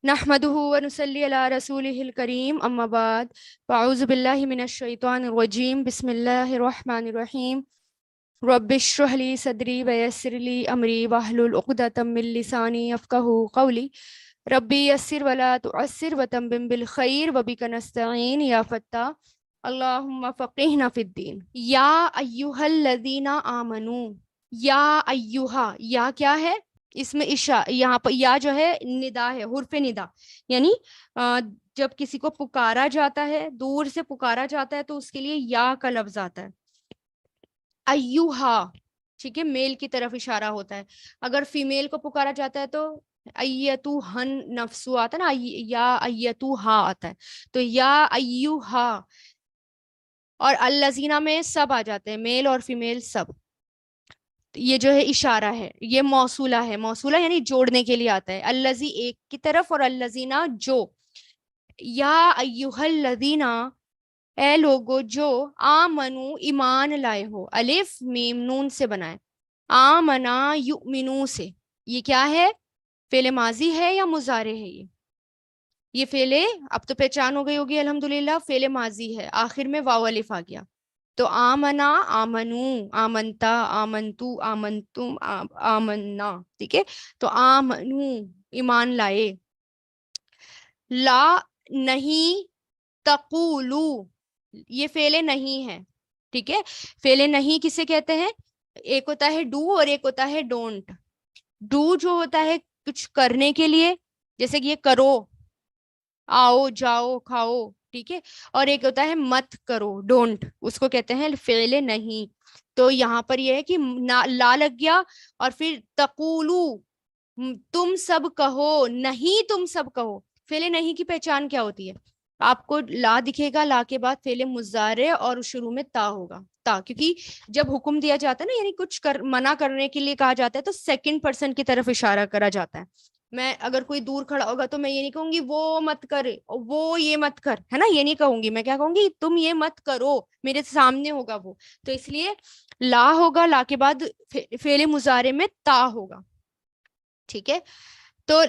نحمده ونصلي على رسوله الكريم اما بعد فاعوذ بالله من الشيطان الرجيم بسم الله الرحمن الرحيم رب اشرح لي صدري ويسر لي امري واحلل عقدة من لساني يفقهوا قولي ربي يسر ولا تعسر وتمم بالخير وبك نستعين يا فتاح اللهم فقهنا في الدين یا ایھا الذین آمنوا یا ایھا یا کیا ہے اس میں یہاں پر یا جو ہے ندا ہے حرف ندا یعنی جب کسی کو پکارا جاتا ہے دور سے پکارا جاتا ہے تو اس کے لیے یا کا لفظ آتا ہے ایھا ٹھیک ہے میل کی طرف اشارہ ہوتا ہے اگر فیمیل کو پکارا جاتا ہے تو ایتوہن نفسو آتا ہے نا یا ایتوہا آتا ہے تو یا ایھا اور الذین میں سب آ جاتے ہیں میل اور فیمیل سب یہ جو ہے اشارہ ہے یہ موصولہ ہے موصولہ یعنی جوڑنے کے لیے آتا ہے الذی ایک کی طرف اور الذین جو یا ایھا الذین اے لوگو جو آمنو ایمان لائے ہو الف میم نون سے بنائے آمنا یؤمنو سے یہ کیا ہے فعل ماضی ہے یا مضارع ہے یہ فعل اب تو پہچان ہو گئی ہوگی الحمدللہ فعل ماضی ہے آخر میں واو الف آ گیا تو آمنا آمنو آمنتا آمنتو آمنتم آمنا ٹھیک ہے تو آمنو ایمان لائے لا نہیں تقولو یہ فعل نہیں ہے ٹھیک ہے فعل نہیں کسے کہتے ہیں ایک ہوتا ہے ڈو اور ایک ہوتا ہے ڈونٹ ڈو جو ہوتا ہے کچھ کرنے کے لیے جیسے کہ یہ کرو آؤ جاؤ کھاؤ ٹھیک ہے اور ایک ہوتا ہے مت کرو ڈونٹ اس کو کہتے ہیں فعل نہیں تو یہاں پر یہ ہے کہ لا لگ گیا اور پھر تقولو تم سب کہو نہیں تم سب کہو فعل نہیں کی پہچان کیا ہوتی ہے آپ کو لا دکھے گا لا کے بعد فعل مضارع اور شروع میں تا ہوگا تا کیونکہ جب حکم دیا جاتا ہے نا یعنی کچھ منع کرنے کے لیے کہا جاتا ہے تو سیکنڈ پرسن کی طرف اشارہ کرا جاتا ہے میں اگر کوئی دور کھڑا ہوگا تو میں یہ نہیں کہوں گی وہ مت کر وہ یہ مت کر ہے نا یہ نہیں کہوں گی میں کیا کہوں گی تم یہ مت کرو میرے سامنے ہوگا وہ تو اس لیے لا ہوگا لا کے بعد فعل مضارع میں تا ہوگا ٹھیک ہے تو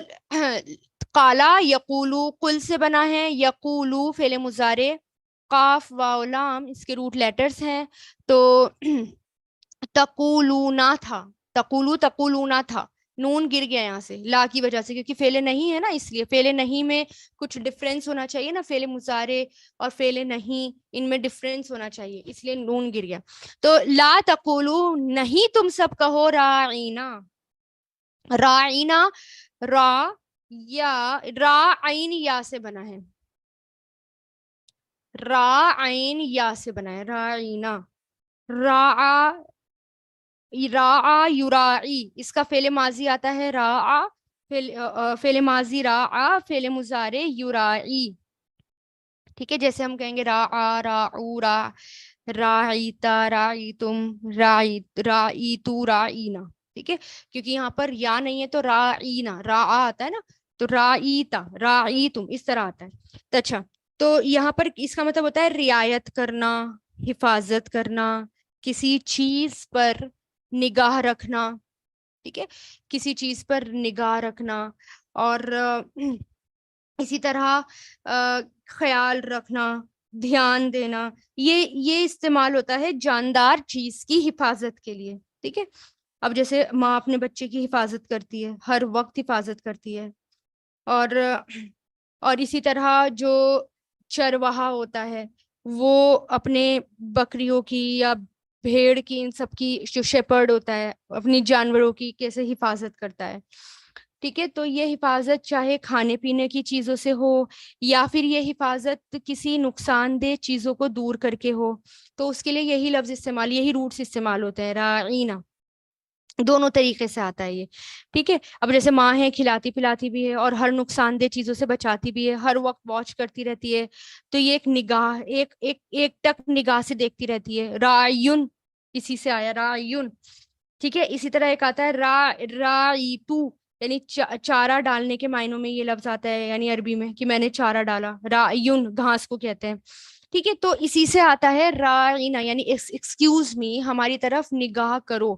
قالا یقولو قل سے بنا ہے یقولو فعل مضارع قاف واو لام اس کے روٹ لیٹرز ہیں تو تقولونا تھا تقولو تقولونا تھا نون گر گیا یہاں سے لا کی وجہ سے کیونکہ فعل نہیں ہے نا اس لیے فعل نہیں میں کچھ ڈفرینس ہونا چاہیے نا فعل مضارع اور فعل نہیں ان میں ڈفرینس ہونا چاہیے اس لیے نون گر گیا تو لا تقولو نہیں تم سب کہو راعینا راعینا را یا را عین یا سے بنا ہے را عین یا سے بنا ہے راعینا را یراعی اس کا فعل ماضی آتا ہے راعا فعل ماضی راعا فعل مضارع یراعی ٹھیک ہے جیسے ہم کہیں گے راعا راعو راعیتا راعیتم راعیتو راعینا ٹھیک ہے کیونکہ یہاں پر یا نہیں ہے تو راعینا راعا آتا ہے نا تو راعیتا راعیتم اس طرح آتا ہے تو اچھا تو یہاں پر اس کا مطلب ہوتا ہے رعایت کرنا حفاظت کرنا کسی چیز پر نگاہ رکھنا ٹھیک ہے کسی چیز پر نگاہ رکھنا اور اسی طرح خیال رکھنا دھیان دینا یہ استعمال ہوتا ہے جاندار چیز کی حفاظت کے لیے ٹھیک ہے اب جیسے ماں اپنے بچے کی حفاظت کرتی ہے ہر وقت حفاظت کرتی ہے اور اسی طرح جو چرواہا ہوتا ہے وہ اپنے بکریوں کی یا بھیڑ کی ان سب کی جو شیپرڈ ہوتا ہے اپنی جانوروں کی کیسے حفاظت کرتا ہے ٹھیک ہے تو یہ حفاظت چاہے کھانے پینے کی چیزوں سے ہو یا پھر یہ حفاظت کسی نقصان دہ چیزوں کو دور کر کے ہو تو اس کے لیے یہی لفظ استعمال یہی روٹس استعمال ہوتے ہیں راعینا دونوں طریقے سے آتا ہے یہ ٹھیک ہے اب جیسے ماں ہے کھلاتی پلاتی بھی ہے اور ہر نقصان دہ چیزوں سے بچاتی بھی ہے ہر وقت واچ کرتی رہتی ہے تو یہ ایک نگاہ ایک ٹک نگاہ سے دیکھتی رہتی ہے رایون اسی سے آیا رایون ٹھیک ہے اسی طرح ایک آتا ہے رایتو یعنی چارہ ڈالنے کے معنوں میں یہ لفظ آتا ہے یعنی عربی میں کہ میں نے چارہ ڈالا رایون گھاس کو کہتے ہیں ٹھیک ہے تو اسی سے آتا ہے رائنا یعنی ایکسکیوز می ہماری طرف نگاہ کرو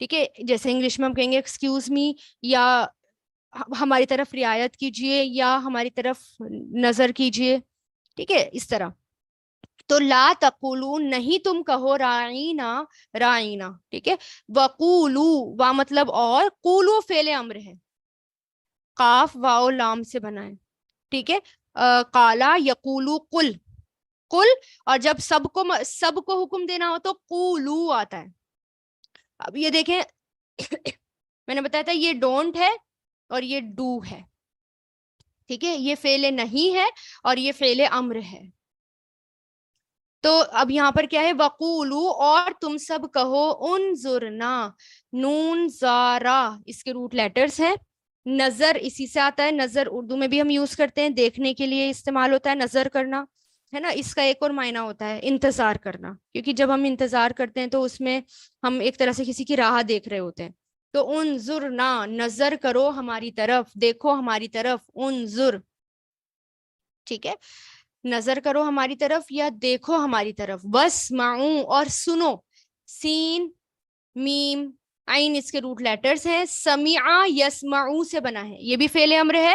ٹھیک ہے جیسے انگلش میں ہم کہیں گے ایکسکیوز می یا ہماری طرف رعایت کیجئے یا ہماری طرف نظر کیجئے، ٹھیک ہے، اس طرح. تو لا تقولو نہیں تم کہو رائینا رائینا، ٹھیک ہے. وقولو وا مطلب اور، قولو فعل امر ہے، قاف واو لام سے بنا ہے، ٹھیک ہے. قالا یقولو قل، قل، اور جب سب کو حکم دینا ہو تو قولو آتا ہے. اب یہ دیکھیں میں نے بتایا تھا یہ ڈونٹ ہے اور یہ ڈو ہے، ٹھیک ہے. یہ فعل نہیں ہے اور یہ فعل امر ہے. تو اب یہاں پر کیا ہے، وقولو اور تم سب کہو، انظرنا، نون زارا اس کے روٹ لیٹرز ہیں. نظر اسی سے آتا ہے، نظر اردو میں بھی ہم یوز کرتے ہیں، دیکھنے کے لیے استعمال ہوتا ہے نظر کرنا، ہے نا. اس کا ایک اور معنی ہوتا ہے انتظار کرنا، کیونکہ جب ہم انتظار کرتے ہیں تو اس میں ہم ایک طرح سے کسی کی راہ دیکھ رہے ہوتے ہیں. تو انظرنا نظر کرو ہماری طرف، دیکھو ہماری طرف، انظر، ٹھیک ہے، نظر کرو ہماری طرف یا دیکھو ہماری طرف. واسمعوا اور سنو، سین میم عین اس کے روٹ لیٹرز ہیں. سمعا یسمعو سے بنا ہے، یہ بھی فعل امر ہے.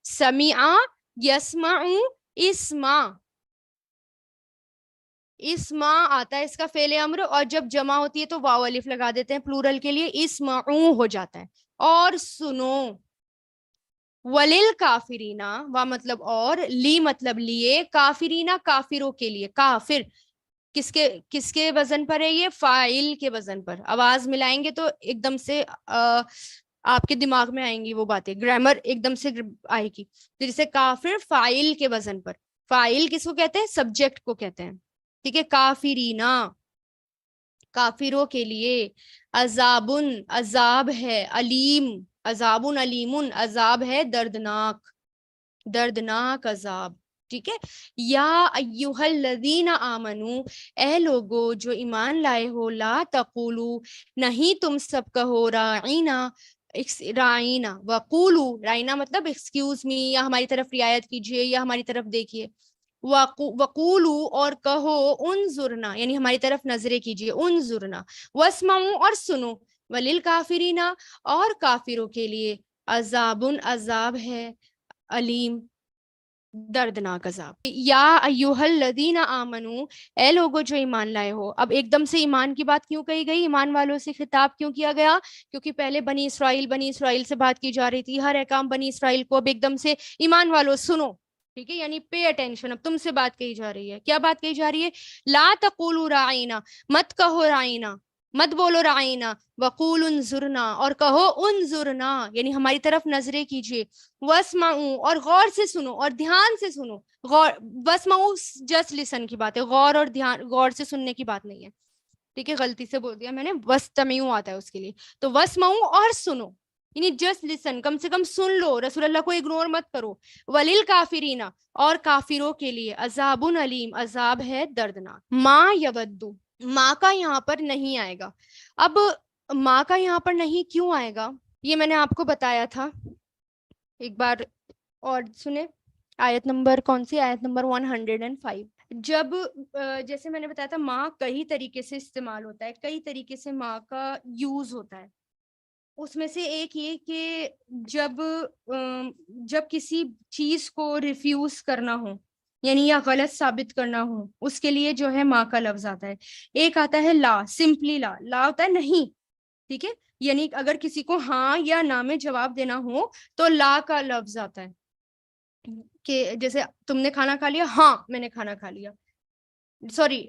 سمعا یسمعو، اسما، اسما آتا ہے اس کا فعل امر، اور جب جمع ہوتی ہے تو واو الف لگا دیتے ہیں پلورل کے لیے، اسمعو ہو جاتا ہے. اور سنو. ولیل کافرینا وا مطلب اور، لی مطلب لیے، کافرینا کافروں کے لیے. کافر کس کے وزن پر ہے، یہ فاعل کے وزن پر. آواز ملائیں گے تو ایک دم سے آپ کے دماغ میں آئیں گی وہ باتیں، گرامر ایک دم سے آئے گی. تو جیسے کافر فاعل کے وزن پر، فاعل کس کو کہتے ہیں، سبجیکٹ کو کہتے ہیں، ٹھیک ہے. کافرینا کافروں کے لیے. عذابن عذاب ہے، علیم عذابن علیمن عذاب ہے دردناک، دردناک عذاب، ٹھیک ہے. یا ایھا الذین آمنو اے لوگو جو ایمان لائے ہو، لا تقولو نہیں تم سب کہو راعینا رائنا، وقولو رائنا مطلب ایکسکیوز می یا ہماری طرف رعایت کیجیے یا ہماری طرف دیکھیے. وقولو اور کہو، انظرنا یعنی ہماری طرف نظریں کیجیے، انظرنا. واسمعوا اور سنو، وللکافرین اور کافروں کے لیے، عذابن عذاب ہے، علیم دردناک عذاب. یا ایھا الذین آمنو اے لوگو جو ایمان لائے ہو. اب ایک دم سے ایمان کی بات کیوں کہی گئی، ایمان والوں سے خطاب کیوں کیا گیا، کیونکہ پہلے بنی اسرائیل سے بات کی جا رہی تھی، ہر احکام بنی اسرائیل کو. اب ایک دم سے ایمان والوں سنو، ٹھیک ہے، یعنی پے اٹینشن. اب تم سے بات کہی جا رہی ہے، کیا بات کہی جا رہی ہے، لا تقولوا راعینا مت کہو رائنا، مت بولو رائنا. وقول انظرنا اور کہو انظرنا یعنی ہماری طرف نظریں کیجیے. واسمعوا اور غور سے سنو اور دھیان سے سنو. غور، واسمعوا جسٹ لسن کی بات ہے، غور اور دھیان، غور سے سننے کی بات نہیں ہے، ٹھیک ہے. غلطی سے بول دیا میں نے، واستمعوا آتا ہے اس کے لیے. تو واسمعوا اور سنو یعنی جسٹ لسن، کم سے کم سن لو، رسول اللہ کو اگنور مت کرو. وللکافرین اور کافروں کے لیے، عذاب علیم عذاب ہے دردناک. ما یودو ماں کا یہاں پر نہیں آئے گا. اب ماں کا یہاں پر نہیں کیوں آئے گا، یہ میں نے آپ کو بتایا تھا. ایک بار اور سنیں، آیت نمبر کون سی، آیت نمبر 105. جب جیسے میں نے بتایا تھا ماں کئی طریقے سے استعمال ہوتا ہے، کئی طریقے سے ماں کا یوز ہوتا ہے. اس میں سے ایک یہ کہ جب کسی چیز کو ریفیوز کرنا ہو یعنی یا غلط ثابت کرنا ہو، اس کے لیے جو ہے ماں کا لفظ آتا ہے. ایک آتا ہے لا، سمپلی لا، لا ہوتا ہے نہیں، ٹھیک ہے. یعنی اگر کسی کو ہاں یا نہ میں جواب دینا ہو تو لا کا لفظ آتا ہے، کہ جیسے تم نے کھانا کھا لیا، ہاں میں نے کھانا کھا لیا، سوری،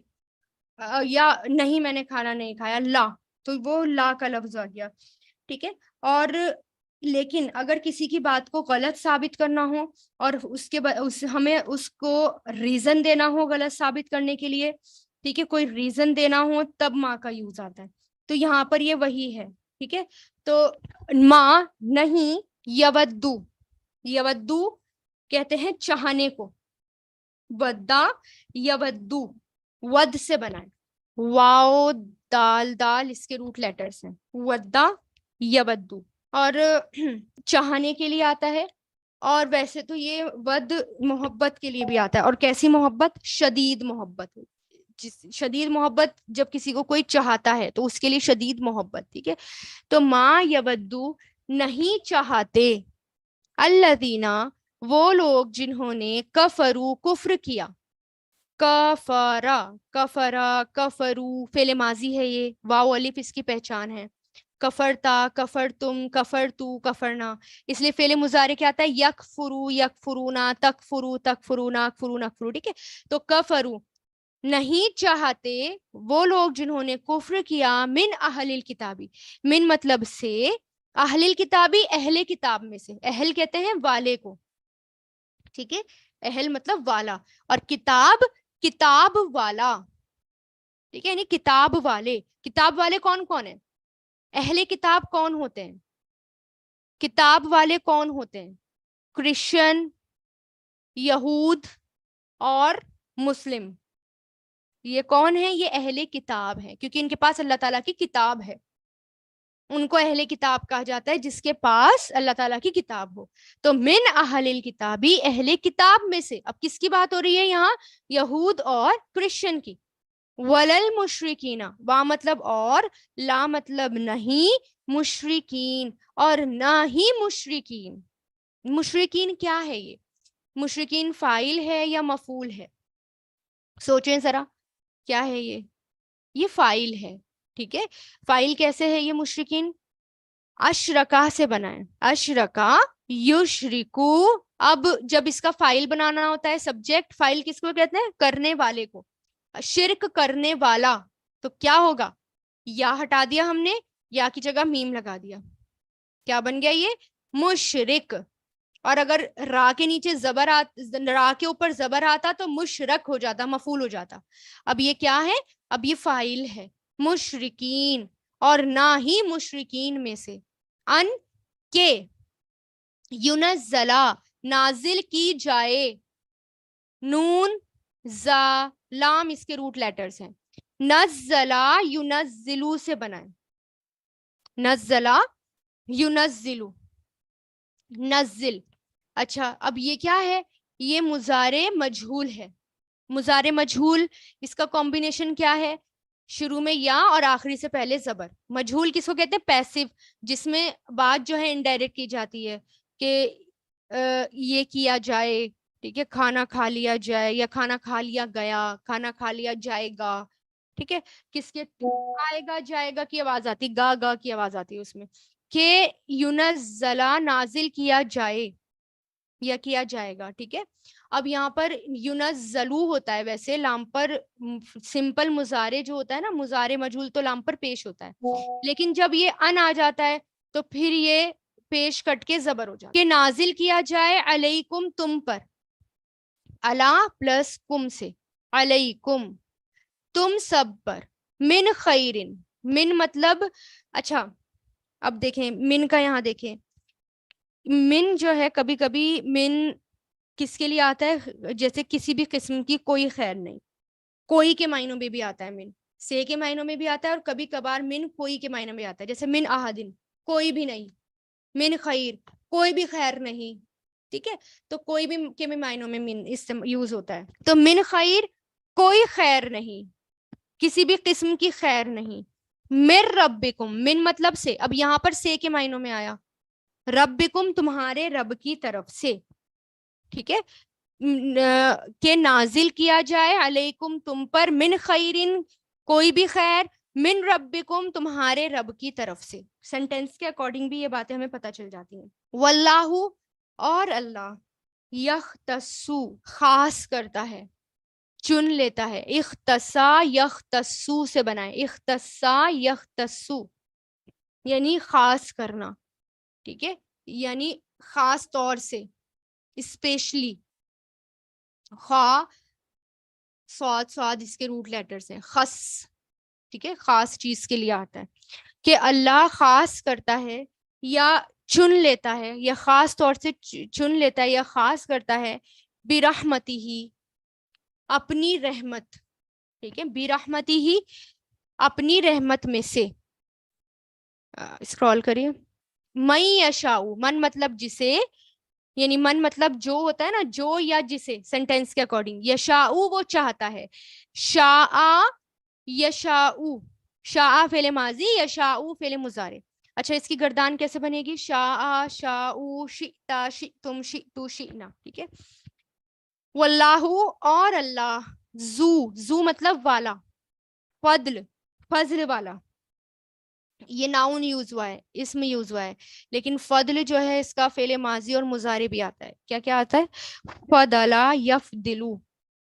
یا نہیں میں نے کھانا نہیں کھایا، لا، تو وہ لا کا لفظ آ گیا، ٹھیک ہے. اور لیکن اگر کسی کی بات کو غلط ثابت کرنا ہو اور ہمیں اس کو ریزن دینا ہو غلط ثابت کرنے کے لیے، ٹھیک ہے، کوئی ریزن دینا ہو تب ماں کا یوز آتا ہے. تو یہاں پر یہ وہی ہے، ٹھیک ہے. تو ماں نہیں، یودو، یودو کہتے ہیں چاہنے کو، ودا یودو ود سے بنا ہے، واو دال، دال اس کے روٹ لیٹرز ہیں، ودا یودو. اور چاہنے کے لیے آتا ہے، اور ویسے تو یہ ود محبت کے لیے بھی آتا ہے. اور کیسی محبت، شدید محبت. شدید محبت جب کسی کو کوئی چاہتا ہے تو اس کے لیے شدید محبت، ٹھیک ہے. تو ماں یودو نہیں چاہتے، الذین وہ لوگ جنہوں نے کفرو کفر کیا. کفرا کفرا کفرو فعل ماضی ہے، یہ واو الف اس کی پہچان ہے. کفرتا کفرتم کفرتو کفرنا. اس لیے فعل مضارع کیا آتا ہے؟ یکفرو یکفرونا تکفرو تکفرونا اکفرو نکفرو. ٹھیک ہے، تو کفرو نہیں چاہتے وہ لوگ جنہوں نے کفر کیا من اہل الکتابی. من مطلب سے، اہل الکتابی اہل کتاب میں سے. اہل کہتے ہیں والے کو، ٹھیک ہے، اہل مطلب والا، اور کتاب کتاب والا. ٹھیک ہے، یعنی کتاب والے. کتاب والے کون کون ہیں؟ اہل کتاب کون ہوتے ہیں؟ کتاب والے کون ہوتے ہیں؟ کرسچن، یہود اور مسلم. یہ کون ہے؟ یہ اہل کتاب ہے، کیونکہ ان کے پاس اللہ تعالیٰ کی کتاب ہے. ان کو اہل کتاب کہا جاتا ہے جس کے پاس اللہ تعالیٰ کی کتاب ہو. تو من اہل الکتابی اہل کتاب میں سے. اب کس کی بات ہو رہی ہے یہاں؟ یہود اور کرسچن کی. ولل مشرکین، وا مطلب اور، لا مطلب نہیں، مشرکین اور نہ ہی مشرکین. مشرکین کیا ہے؟ یہ مشرکین فاعل ہے یا مفعول ہے؟ سوچیں ذرا، کیا ہے یہ فاعل ہے. ٹھیک ہے، فاعل کیسے ہے یہ؟ مشرکین اشرکا سے بنا ہے. اشرکا یشرکو. اب جب اس کا فاعل بنانا ہوتا ہے سبجیکٹ، فاعل کس کو کہتے ہیں؟ کرنے والے کو. شرک کرنے والا، تو کیا ہوگا؟ یا ہٹا دیا ہم نے، یا کی جگہ میم لگا دیا، کیا بن گیا یہ؟ مشرک. اور اگر را کے نیچے زبر را کے اوپر زبر آتا تو مشرک ہو جاتا، مفعول ہو جاتا. اب یہ کیا ہے؟ اب یہ فاعل ہے، مشرکین اور نہ ہی مشرکین میں سے. ان کے ینزلا نازل کی جائے، نون زا لام اس کے روٹ لیٹرز ہیں. نزلا ینزلو سے بنا ہے. نزلا ینزلو، نزل. اچھا، اب یہ کیا ہے؟ یہ مضارع مجہول ہے. مضارع مجہول، اس کا کمبینیشن کیا ہے؟ شروع میں یا اور آخری سے پہلے زبر. مجہول کس کو کہتے ہیں؟ پیسو، جس میں بات جو ہے انڈائریکٹ کی جاتی ہے، کہ یہ کیا جائے. ٹھیک ہے، کھانا کھا لیا جائے، یا کھانا کھا لیا گیا، کھانا کھا لیا جائے گا. ٹھیک ہے، کس کے آئے گا جائے گا کی آواز آتی، گا گا کی آواز آتی ہے اس میں. کہ ینزلا نازل کیا جائے یا کیا جائے گا. ٹھیک ہے، اب یہاں پر ینزلو ہوتا ہے، ویسے لام پر سمپل مضارع جو ہوتا ہے نا، مضارع مجہول تو لام پر پیش ہوتا ہے، لیکن جب یہ ان آ جاتا ہے تو پھر یہ پیش کٹ کے زبر ہو جاتا ہے. کہ نازل کیا جائے علیکم تم پر، علا پلس کم سے، علیکم تم سب پر، من خیرن. من مطلب، اچھا اب دیکھیں من کا، یہاں دیکھیں من جو ہے کبھی کبھی من کس کے لیے آتا ہے؟ جیسے کسی بھی قسم کی کوئی خیر نہیں، کوئی کے معنوں میں بھی آتا ہے من، سے کے معنوں میں بھی آتا ہے، اور کبھی کبھار من کوئی کے معنوں میں آتا ہے، جیسے من احدن کوئی بھی نہیں، من خیر کوئی بھی خیر نہیں. ٹھیک ہے، تو کوئی بھی کے معنوں میں من یوز ہوتا ہے. تو من خیر کوئی خیر نہیں، کسی بھی قسم کی خیر نہیں. من ربکم، من مطلب سے. اب یہاں پر سے کے معنوں میں آیا، ربکم تمہارے رب کی طرف سے. ٹھیک ہے، کہ نازل کیا جائے علیکم تم پر، من خیرن کوئی بھی خیر، من ربکم تمہارے رب کی طرف سے. سینٹینس کے اکارڈنگ بھی یہ باتیں ہمیں پتہ چل جاتی ہیں. واللہ اور اللہ، یختصو خاص کرتا ہے، چن لیتا ہے. اختصا یختصو سے بنائے، اختصا یختصو یعنی خاص کرنا. ٹھیک ہے، یعنی خاص طور سے، اسپیشلی. خا سواد سواد اس کے روٹ لیٹرز ہیں، خص. ٹھیک ہے، خاص چیز کے لیے آتا ہے. کہ اللہ خاص کرتا ہے یا چن لیتا ہے، یا خاص طور سے چن لیتا ہے یا خاص کرتا ہے، برحمتی ہی اپنی رحمت. ٹھیک ہے، برحمتی ہی اپنی رحمت میں سے. اسکرول کریے. من یشاء، من مطلب جسے، یعنی من مطلب جو ہوتا ہے نا، جو یا جسے، سینٹینس کے اکارڈنگ. یشاء وہ چاہتا ہے، شاء یشاء، شاء فعل ماضی، یشاء فعل مضارع. اچھا اس کی گردان کیسے بنے گی؟ شاء شاؤ شئتا شئتم شئتو شئنا. ٹھیک ہے. واللہ اور اللہ، زو مطلب والا، فضل فضل والا، یہ ناؤن یوز ہوا ہے، اسم یوز ہوا ہے، لیکن فضل جو ہے اس کا فعل ماضی اور مضارع بھی آتا ہے. کیا کیا آتا ہے؟ فضلا یفضلو.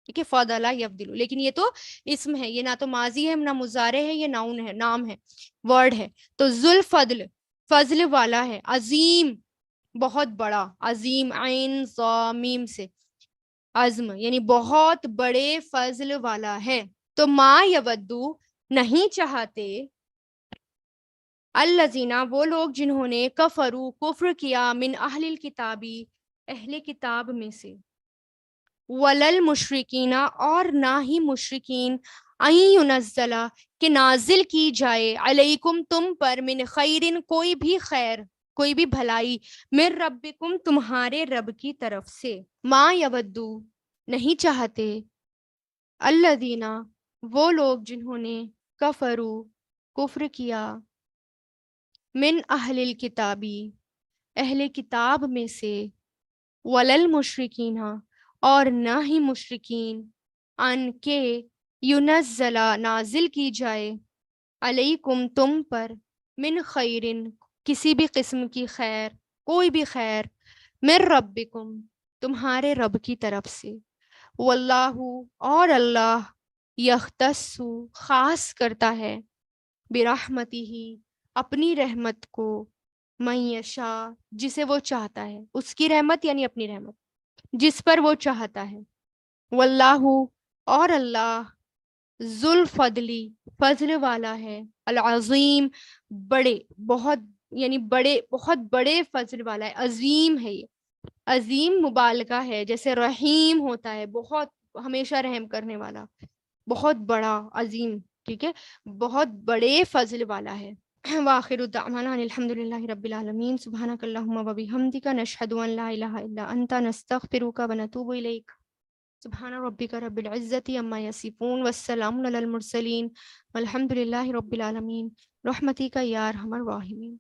ٹھیک ہے. فضلا یفضلو، لیکن یہ تو اسم ہے، یہ نہ تو ماضی ہے نہ مضارع ہے، یہ ناؤن ہے، نام ہے، ورڈ ہے. تو ذل فضل فضل والا ہے، عظیم بہت بڑا، عظیم عین ضا میم سے، عزم یعنی بہت بڑے فضل والا ہے. تو ما یودو نہیں چاہتے، الذین وہ لوگ جنہوں نے کفرو کفر کیا، من اہل الکتابی اہل کتاب میں سے، ولل مشرکین اور نہ ہی مشرکین، این ینزلا کہ نازل کی جائے، علیکم تم پر، من خیرن کوئی بھی خیر، کوئی بھی بھلائی، من ربکم تمہارے رب کی طرف سے. ما یودو نہیں چاہتے، الذین وہ لوگ جنہوں نے کفرو کفر کیا، من اہل الکتابی اہل کتاب میں سے، ولل مشرکین اور نہ ہی مشرکین، ان کے ینزلا نازل کی جائے، علیکم تم پر، من خیرن کسی بھی قسم کی خیر، کوئی بھی خیر، من ربکم تمہارے رب کی طرف سے. واللہ اور اللہ، یختص خاص کرتا ہے، برحمتہ اپنی رحمت کو، من یشاء جسے وہ چاہتا ہے، اس کی رحمت یعنی اپنی رحمت جس پر وہ چاہتا ہے. واللہ اور اللہ، ذو الفضلی فضل والا ہے، العظیم بڑے بہت، یعنی بڑے بہت بڑے فضل والا ہے، عظیم ہے. یہ عظیم مبالغہ ہے، جیسے رحیم ہوتا ہے بہت، ہمیشہ رحم کرنے والا، بہت بڑا عظیم. ٹھیک ہے. بہت بڑے فضل والا ہے. وآخر دعوانا ان الحمد للہ رب العالمین. سبحانک اللہم و بحمدک، نشہد ان لا الہ الا انت، نستغفرک و نتوب الیک. سبحان ربک رب العزت عما یصفون والسلام علی المرسلین والحمد للہ رب العالمین. رحمتک یا ارحم الراحمین.